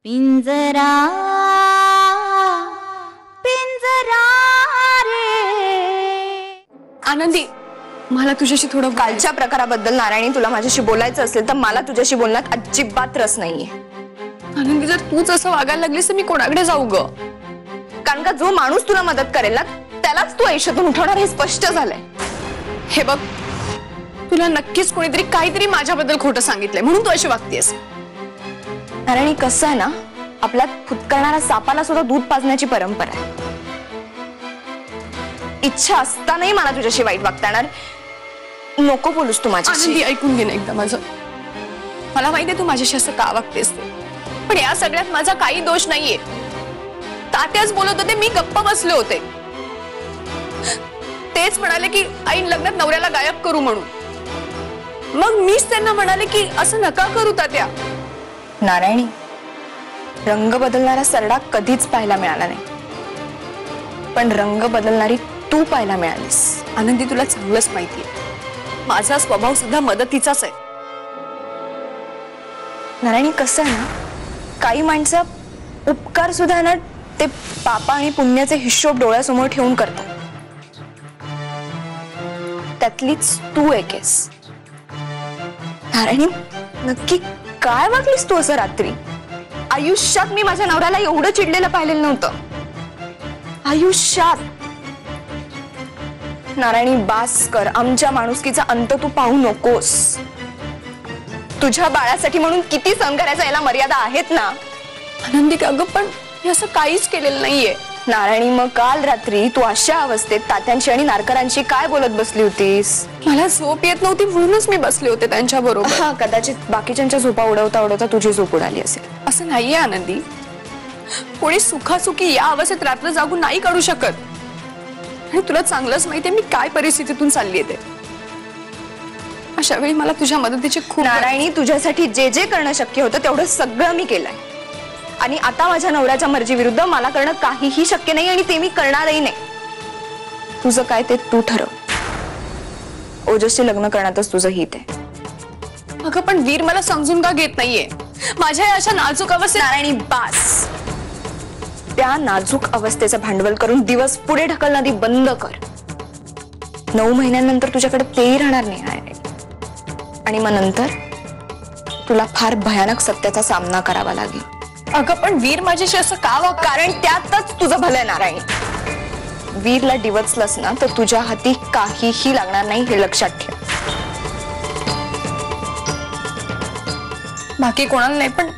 पिंजरा पिंजरा रे। आनंदी, मला तुझ्याशी थोडं कालच्या प्रकाराबद्दल नारायणी तुला माझ्याशी बोलायचं असेल तर मला तुझ्याशी बोलण्यात अजिबात रस नाहीये। आनंदी, जर तूच असं वागायला लागलीस तर मी कोणाकडे जाऊ ग? कारण का जो माणूस तुला मदत करेल ना त्यालाच तू आयुष्यातून उठवणार हे स्पष्ट झालंय। हे बघ, तुला नक्कीच कोणीतरी काहीतरी माझ्याबद्दल खोटं सांगितलंय म्हणून तू अशी वागतेस। नारायणी, कसं आहे ना, आपल्यात फुटकरणाऱ्या सापाला सुद्धा दूध पाजण्याची परंपरा आहे। इच्छा असतानाही मला तुझ्याशी वाईट वागता येणार नको बोलूस तू माझ्याशी। आनंदी, ऐकून घे ना एकदा माझं। मला माहितीये तू माझ्याशी असं का वागतेस ते, पण या सगळ्यात माझा काही दोष नाहीये। तात्याच बोलत होते, मी गप्प बसले होते। तेच म्हणाले की ऐन लग्नात नवऱ्याला गायब करू म्हणून। मग मीच त्यांना म्हणाले की असं नका करू तात्या। नारायणी, रंग बदलणारा सरडा कधीच पाहायला मिळाला नाही, पण रंग बदलणारी तू पाहायला मिळालीस। आनंदी, तुला चांगलंच माहितीये माझा स्वभाव सुद्धा मदतीचाच आहे। नारायणी, कसं आहे ना, काही माणसं उपकार सुद्धा ना ते पापा आणि पुण्याचे हिशोब डोळ्यासमोर ठेवून करतात। त्यातलीच तू एक आहेस। नारायणी, नक्की काय वागलीस तू असं रात्री? आयुष्यात मी माझ्या नवऱ्याला एवढं चिडलेलं पाहिलेलं नव्हतं, आयुष्यात। नारायणी, बास कर, आमच्या माणुसकीचा अंत तू पाहू नकोस। तुझ्या बाळासाठी म्हणून किती सहन करायचा याला मर्यादा आहेत ना। आनंदी, अगं पण मी असं काहीच केलेलं नाहीये। नारायणी, मग काल रात्री तू अशा अवस्थेत तात्यांशी आणि नारकरांशी काय बोलत बसली होतीस? मला झोप येत नव्हती म्हणूनच मी बसले होते त्यांच्या बरोबर। हा, कदाचित बाकीच्यांच्या झोपा उडवता उडवता तुझी झोप उडाली असेल। असं नाहीये आनंदी, कोणी सुखासुखी या अवस्थेत रात्र जागून नाही काढू शकत। आणि तुला चांगलंच माहितीये मी काय परिस्थितीतून चाललीये ते। अशा वेळी मला तुझ्या मदतीची खूप। नारायणी, तुझ्यासाठी जे जे करणं शक्य होतं तेवढं सगळं मी केलंय, आणि आता माझ्या नवऱ्याच्या मर्जी विरुद्ध मला करणं काहीही शक्य नाही, आणि ते मी करणारही नाही। तुझं काय ते तू ठरव। ओजसशी लग्न करण्यातच तुझं हित आहे। अगं पण वीर मला समजून का घेत नाहीये माझ्या अशा नाजूक अवस्थेत? नारायणी, बास, त्या नाजूक अवस्थेचं भांडवल करून दिवस पुढे ढकलणं आधी बंद कर। 9 महिन्यांनंतर तुझ्याकडे तेही राहणार नाही, आणि मग नंतर तुला फार भयानक सत्याचा सामना करावा लागेल। अगं पण वीर माझ्याशी असं का वाग? कारण त्यातच तुझं भलं आहे नारायणी। वीरला डिवचलंस ना तर तुझ्या हाती काहीही लागणार नाही, हे लक्षात ठेव। बाकी कोणाला नाही, पण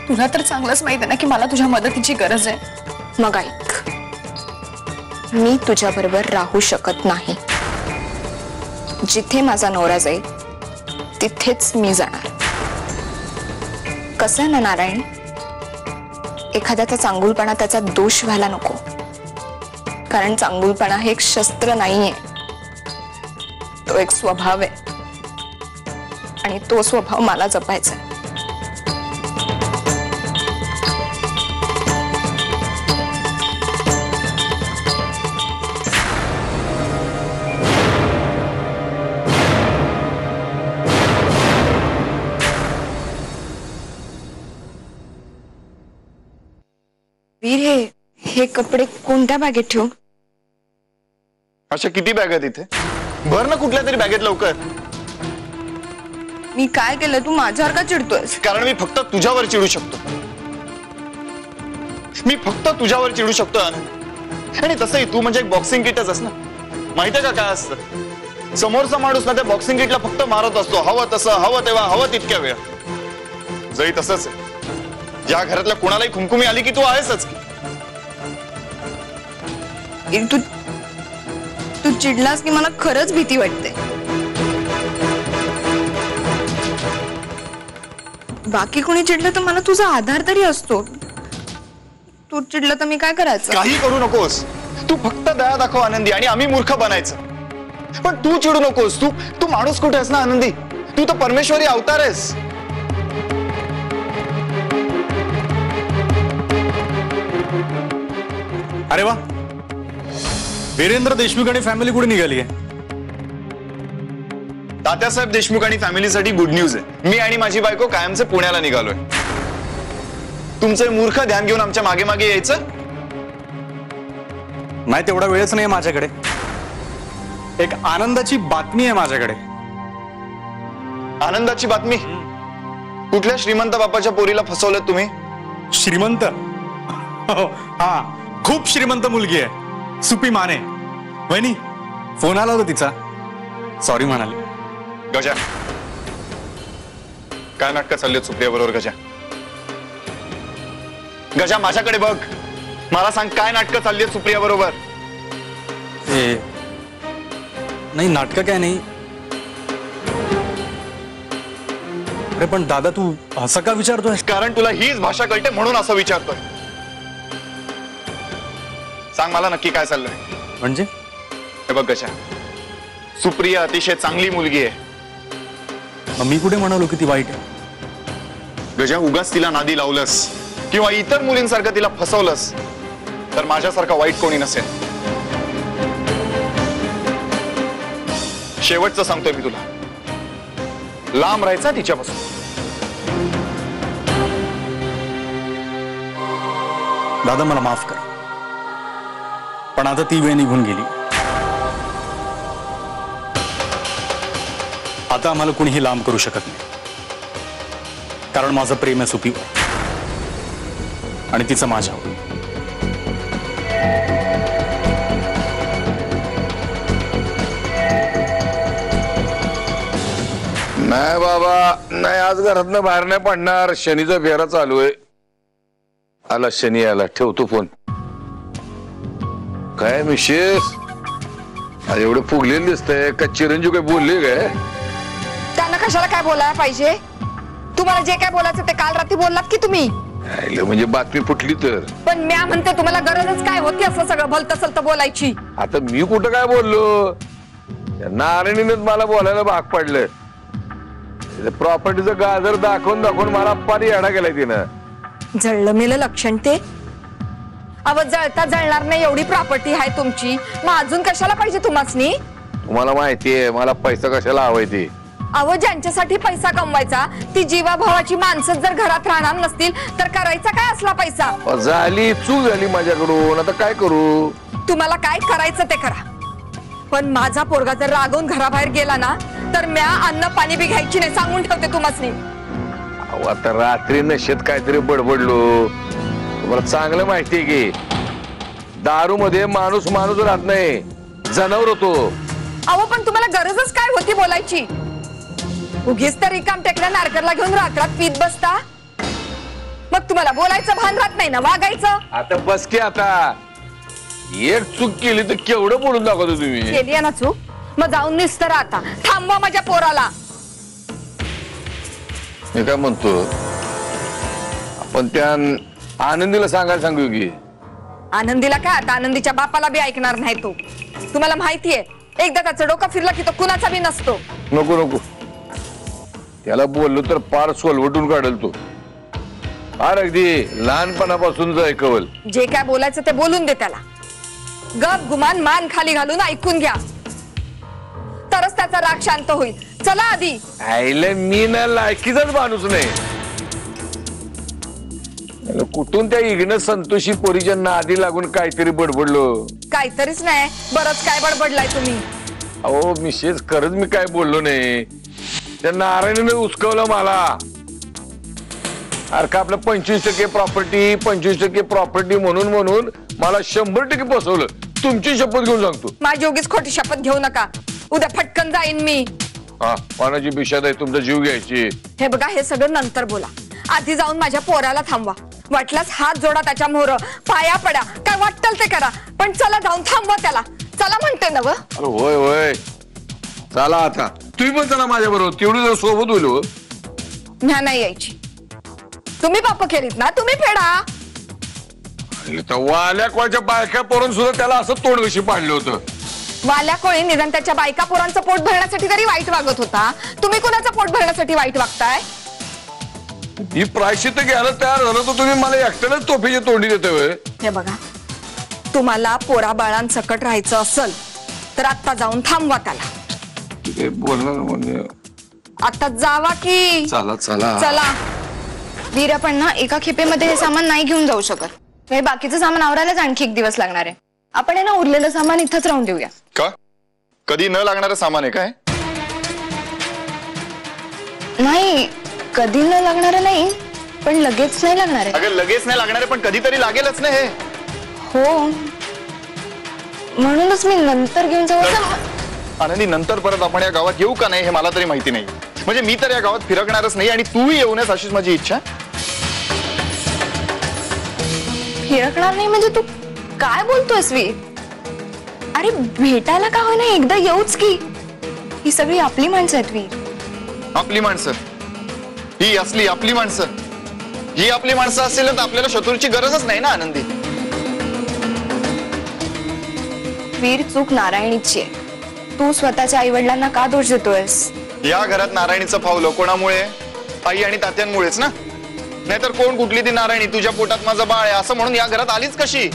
तुला तर चांगलंच माहित आहे ना की मला तुझ्या मदतीची गरज आहे। मग ऐक, मी तुझ्या बरोबर राहू शकत नाही। जिथे माझा नवरा जाईल तिथेच मी जाणार। कसं आहे ना नारायण, एखाद्याचा चांगुलपणा त्याचा दोष व्हायला नको, कारण चांगुलपणा हे एक शस्त्र नाहीये, तो एक स्वभाव आहे, आणि तो स्वभाव मला जपायचा आहे। वीर, हे कपडे कोणत्या बॅगेत ठेवू? अशा किती बॅग आहेत इथे? भर ना कुठल्या तरी बॅगेत लवकर। मी काय केलं तू माझ्यावर का चिडतोयस? कारण मी फक्त तुझ्यावर चिडू शकतो, मी फक्त तुझ्यावर चिडू शकतो आनंद। आणि तसंही तू म्हणजे एक बॉक्सिंग किटच असं ना, माहितीये का काय असतं? समोरचा माणूस ना त्या बॉक्सिंग किटला फक्त मारत असतो, हवं तसं, हवं तेव्हा, हवं तितक्या वेळ। जरी तसंच आहे, ज्या घरातल्या कोणालाही खुमखुमी आली की तू आहेसच की। तू चिडलास की मला खरंच भीती वाटते। बाकी कोणी चिडलं तर मला तुझा आधार तरी असतो, तू चिडलं तर मी काय करायचं? काही करू नकोस, तू फक्त दया दाखव आनंदी, आणि आम्ही मूर्ख बनायचं। पण तू चिडू नकोस, तू माणूस कुठे आहेस ना आनंदी? तू तर परमेश्वरी अवतार आहेस। अरे वा, वीरेंद्र देशमुख आणि फॅमिली कुठे निघाली आहे? तात्यासाहेब देशमुख आणि फॅमिलीसाठी गुड न्यूज आहे। मी आणि माझी बायको कायमचे पुण्याला निघालोय। तुमचे मूर्ख ध्यान घेऊन आमच्या मागे मागे यायचं? नाही, तेवढा वेळच नाही माझ्याकडे. एक आनंदाची बातमी आहे माझ्याकडे. आनंदाची बातमी? कुठल्या श्रीमंत बापाच्या पोरीला फसवलं तुम्ही? श्रीमंत? हा, खूप श्रीमंत मुलगी आहे, सुपी माने. वहिनी, फोन आला होता तिचा, सॉरी म्हणाली. गजा, काय नाटकं चालली आहेत सुप्रिया बरोबर? गजा, गजा माझ्याकडे बघ, मला सांग काय नाटकं चालली आहेत सुप्रिया बरोबर? नाही, नाटकं काय नाही. अरे पण दादा, तू असं का विचारतोय? कारण तुला हीच भाषा कळते म्हणून असं विचारतोय. सांग मला नक्की काय चाललंय. म्हणजे? हे बघ गजा, सुप्रिया अतिशय चांगली मुलगी आहे. मग मी कुठे म्हणालो की ती वाईट आहे? गजा, उगाच तिला नादी लावलंस किंवा इतर मुलींसारखं तिला फसवलंस तर माझ्यासारखा वाईट कोणी नसेल. शेवटचं सांगतोय मी तुला, लांब राहायचा तिच्यापासून. दादा, मला माफ कर, पण आता ती वेळ निघून गेली. आता आम्हाला कुणीही लांब करू शकत नाही, कारण माझं प्रेम आहे सुपीवर आणि तिचं माझ्यावर. नाही बाबा, नाही, आज घरातनं बाहेर नाही पडणार. शनीचा फेरा चालू आहे. आला शनी, आला. ठेवतो फोन. काय मिशेस, आज एवढं फुगलेलं दिसतंय का? चिरंजीव काय बोलले काय? त्यांना कशाला काय बोलायला पाहिजे? तुम्हाला जे काय बोलायचं ते काल रात्री बोललात की तुम्ही. म्हणजे बातमी फुटली तर? पण म्या म्हणते तुम्हाला गरजच काय होती असं सगळं भलतं सलतं बोलायची? आता मी कुठं काय बोललो? नारायणीनेच मला बोलायला भाग पडलं. प्रॉपर्टीचं गाजर दाखवून दाखवून मला पारी येडा गेलाय तिनं. जळलं मेलं लक्षण ते. अव जळता जळणार नाही एवढी प्रॉपर्टी आहे तुमची, मग अजून कशाला पाहिजे तुम्हासनी? तुम्हाला माहितीये मला पैसा कशाला हवाय ते. अव ज्यांच्यासाठी पैसा कमवायचा ती जीवाभावाची माणसं जर घरात राहणार नसतील तर करायचा काय असला पैसा? झाली चूक झाली माझ्याकडून, आता काय करू? तुम्हाला काय करायचं ते करा, पण माझा पोरगा जर रागवून घराबाहेर गेला ना तर म्या अन्न पाणी बी घ्यायची नाही, सांगून ठेवते तुम्हासनी. आता रात्री नशेत काहीतरी बडबडलो. तुम्हाला चांगलं माहितीये की दारू मध्ये माणूस माणूस राहत नाही, जनावर होतो. अहो पण तुम्हाला गरजच काय होती बोलायची? उगीच तर रिकाम टेकल्या नारकरला घेऊन रात्रात पीत बसता. मग तुम्हाला बोलायचं भान राहत नाही ना, वागायचं. आता बस की, आता एक चूक केली तर केवढं बोलून दाखवतो तुम्ही. केली आहे ना चूक, मग जाऊन निस्तर आता थांबवा माझ्या पोराला. मी काय म्हणतो, आपण त्या आनंदीला सांगायला सांगू की? आनंदीला काय, आता आनंदीच्या बापाला बी ऐकणार नाही तो. तुम्हाला माहितीये एकदा त्याचं डोकं फिरलं की तो कुणाचा बी नसतो. नको नको, त्याला बोललो तर पार सोलवटून काढल तो. फार अगदी लहानपणापासून ऐकवल. जे काय बोलायचं ते बोलून दे त्याला. गप गुमान मान खाली घालून ऐकून घ्या, तरच त्याचा राग शांत होईल. चला आधी. आईला मी ना लायकीचाच माणूस नाही. कुठून त्या इग्न संतोषी पोरीच्या नादी लागून काहीतरी बडबडलो. काहीतरीच नाही, बरंच काय बडबडलाय तुम्ही. अहो मिसेस, खरंच मी काय बोललो नाही. त्या नारायणीने उचकवलं मला. अरे का आपलं 25% प्रॉपर्टी 25% प्रॉपर्टी म्हणून म्हणून मला 100% फसवलं. तुमची शपथ घेऊन सांगतो. माझी उगीच खोटी शपथ घेऊ नका, उद्या फटकन जाईन मी. हा, पानाची बिशाद आहे, तुमचा जीव घ्यायची. हे बघा, हे सगळं नंतर बोला. आधी जाऊन माझ्या पोराला थांबवा. वाटल्यास हात जोडा त्याच्या मोहर, पाया पडा, काय वाटतं ते करा, पण चला जाऊन थांबवा त्याला. चला म्हणते ना. अरे होय होय, चला आता. तुम्ही पण चला माझ्या बरोबर, तेवढी जर सोबत होईल. म्या नाही यायची. तुम्ही बाप केलीत ना, तुम्ही फेडा. वाल्या कोणाच्या बायका पोरून सुद्धा त्याला असं तोंडवशी पाडलं होतं. वाल्या कोळी निदान त्याच्या बायका पोरांचं पोट भरण्यासाठी तरी वाईट वागत होता. तुम्ही कोणाचं पोट भरण्यासाठी वाईट वागताय? ही प्रायश्चित्त घ्यायला तयार झालं तर तुम्ही मला एकट्यालाच तोफीची तोंडी देतोय. हे बघा, तुम्हाला पोरा बाळांसकट राहायचं असेल तर आता जाऊन थांबवा त्याला. बोलणार म्हणजे आता जावा की. चला चला चला. वीर, आपण ना एका खेपेमध्ये हे सामान नाही घेऊन जाऊ शकत. हे बाकीचं सामान आवरायलाच आणखी 1 दिवस लागणार आहे. आपण आहे ना उरलेलं सामान इथंच राहून देऊया. का? कधी न लागणारं सामान आहे काय? नाही, कधी न लागणार नाही, पण लगेच नाही लागणार आहे. अगं लगेच नाही लागणार आहे, पण कधीतरी लागेलच ना हे. हो, म्हणूनच मी नंतर घेऊन जाऊ. आनंदी, नंतर परत आपण या गावात येऊ का नाही हे मला तरी माहिती नाही. म्हणजे मी तर या गावात फिरकणारच नाही आणि तूही येऊ नयेस अशीच माझी इच्छा. फिरकणार नाही म्हणजे तू काय बोलतोयस वीर? अरे भेटायला का होईना एकदा येऊच की. ही सगळी आपली माणसं आहेत वीर. आपली माणसं? ही असली आपली माणसं? ही आपली माणसं असेल तर आपल्याला शत्रूची गरजच नाही ना आनंदी. वीर, चूक नारायणीची आहे. तू स्वतःच्या आई वडिलांना का दोष देतोयस? या घरात नारायणीचं फावलं कोणामुळे? आई आणि तात्यांमुळेच ना. नाहीतर कोण कुठली ती नारायणी तुझ्या पोटात माझं बाळ आहे असं म्हणून या घरात आलीच कशी?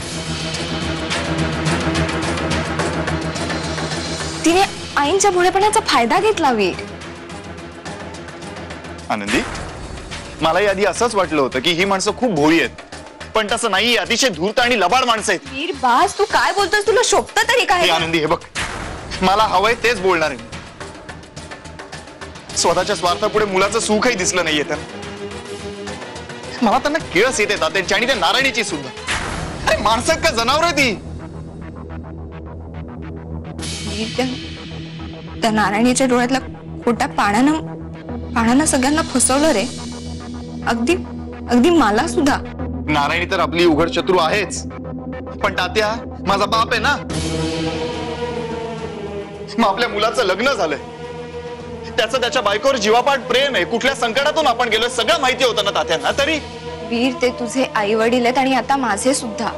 तिने आईंच्या भोळेपणाचा फायदा घेतला वीर. आनंदी, मलाही आधी असंच वाटलं होतं की ही माणसं खूप भोळी आहेत, पण तसं नाही. अतिशय धूर्त आणि लबाड माणसं आहेत. वीर बास, तू काय बोलतोस? तुला शोभत तरी काय? हे आनंदी, हे बघ, मला हवंय तेच बोलणार आहे. स्वतःच्या स्वार्थापुढे मुलाचं सुखही दिसलं नाहीये त्यांना. मला त्यांना किळस येते तात्यांची आणि त्या नारायणीची सुद्धा. अरे माणसं का जनावर आहे ती? त्या नारायणीच्या डोळ्यातल्या खोट्या पाण्यानं सगळ्यांना फसवलं रे. अगदी अगदी मला सुद्धा. नारायणी तर आपली उघड शत्रू आहेच, पण तात्या माझा बाप आहे ना. मग आपल्या मुलाचं लग्न झालंय, त्याचं त्याच्या बायकोवर जीवापाड प्रेम आहे. कुठल्या संकटातून आपण गेलोय सगळं माहिती होतं ना तात्यांना. तरी वीर, ते तुझे आई वडील आहेत आणि आता माझे सुद्धा.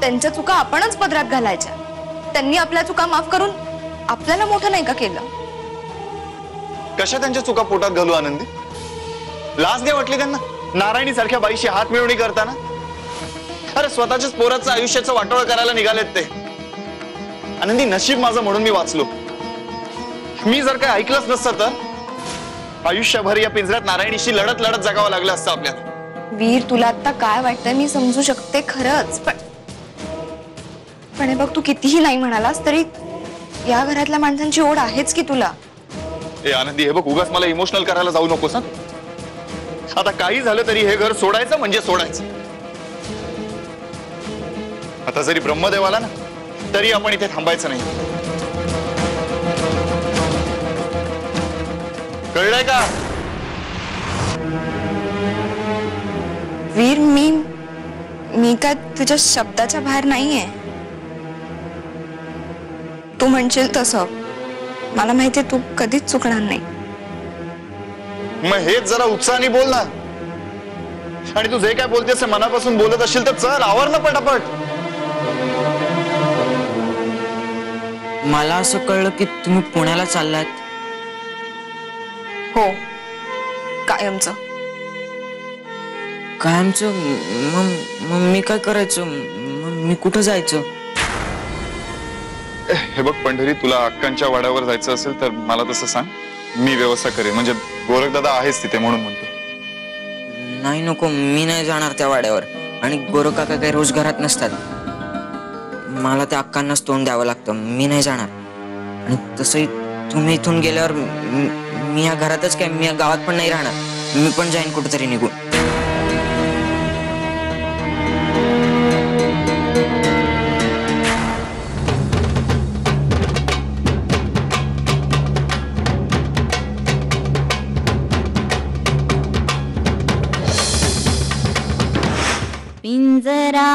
त्यांच्या चुका आपणच पदरात घालायच्या. त्यांनी आपल्या चुका माफ करून आपल्याला मोठं नाही का केलं? कशा त्यांच्या चुका पोटात घालू आनंदी? लाज नाही वाटली त्यांना नारायणी सारख्या बाईशी हात मिळवणी करताना? अरे स्वतःच्याच पोराचं आयुष्याचं वाटोळं करायला निघालेत ते. आनंदी, नशीब माझं म्हणून मी वाचलो. मी जर काय ऐकलंच नसतं तर आयुष्यभर या पिंजऱ्यात नारायणीशी लढत लढत जगावं लागलं असतं आपल्याला. वीर, तुला आता काय वाटतंय मी समजू शकते खरंच, पण हे बघ, तू कितीही नाही म्हणालास तरी या घरातल्या माणसांची ओढ आहेच की तुला. ए आनंदी, हे बघ, उगाच मला इमोशनल करायला जाऊ नकोस ना. आता काही झालं तरी हे घर सोडायचं म्हणजे सोडायचं. आता जरी ब्रह्मदेव आला ना तरी आपण इथे थांबायचं नाही. कळलंय का? वीर, मी काय तुझ्या शब्दाच्या बाहेर नाहीये. तू म्हणशील तसं मला माहितीये तू कधीच चुकणार नाही. मग हेच जरा उत्साहाने बोल ना. आणि तू जे काय बोलतेस मनापासून बोलत असशील तर चल आवर ना पटापट. मला असं कळलं की तुम्ही पुण्याला चाललात. हो, कायमचं. कायमचं? मग मी काय करायचं? मग मी कुठं जायचं? हे बघ पंढरी, तुला अक्कांच्या वाड्यावर जायचं असेल तर मला तसं सांग, मी व्यवस्था करेन. म्हणजे गोरखदादा आहेच तिथे म्हणून म्हणतो. नाही नको, मी नाही जाणार त्या वाड्यावर. आणि गोरख काका काही रोज घरात नसतात. मला त्या अक्कांनाच तोंड द्यावं लागतं. मी नाही जाणार. आणि तसंही तुम्ही इथून गेल्यावर मी या घरातच काय, मी या गावात पण नाही राहणार. मी पण जाईन कुठेतरी निघून. पिंजरा